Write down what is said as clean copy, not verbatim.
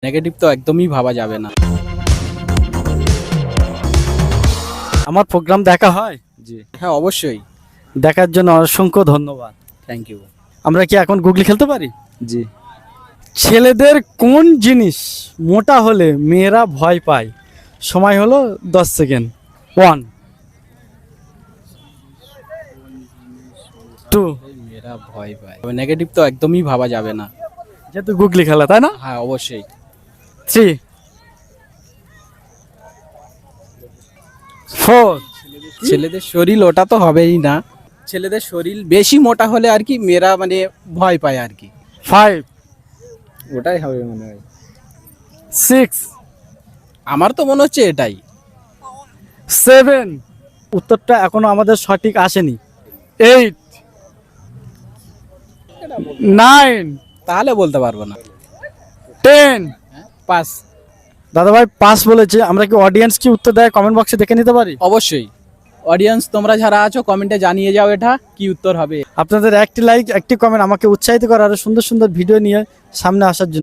Negative তো একদমই ভাবা যাবে না। আমার প্রোগ্রাম দেখা হয়? জি হ্যাঁ, অবশ্যই। দেখার জন্য অসংখ্য ধন্যবাদ। Thank you. আমরা কি এখন গুগলি খেলতে পারি? জি। ছেলেদের কোন জিনিস মোটা হলে মেয়েরা ভয় পায়? সময় হলো 10 সেকেন্ড। 1 2 মেয়েরা ভয় পায়, নেগেটিভ তো একদমই ভাবা যাবে না। যেহেতু গুগলি খেলা, তাই না? হ্যাঁ অবশ্যই। 3 4 ছেলেদের শরীর ওটা তো হবেই না। ছেলেদের শরীর বেশি মোটা হলে আর কি মেয়েরা মানে ভয় পায় আর কি, 5 ওটাই হবে মনে হয়। 6 আমার তো মনে হচ্ছে এটাই। 7 উত্তরটা এখনো আমাদের সঠিক আসেনি। 8 9 তাহলে বলতে পারবো না। 10 পাস। দাদা ভাই পাস বলেছে। আমরা কি অডিয়েন্স কি উত্তর দেয় কমেন্ট বক্সে দেখে নিতে পারি? অবশ্যই। অডিয়েন্স তোমরা যারা আছো কমেন্টে জানিয়ে যাও এটা কি উত্তর হবে। আপনাদের একটি লাইক একটি কমেন্ট আমাকে উৎসাহিত করে আরো সুন্দর সুন্দর ভিডিও নিয়ে সামনে আসার জন্য।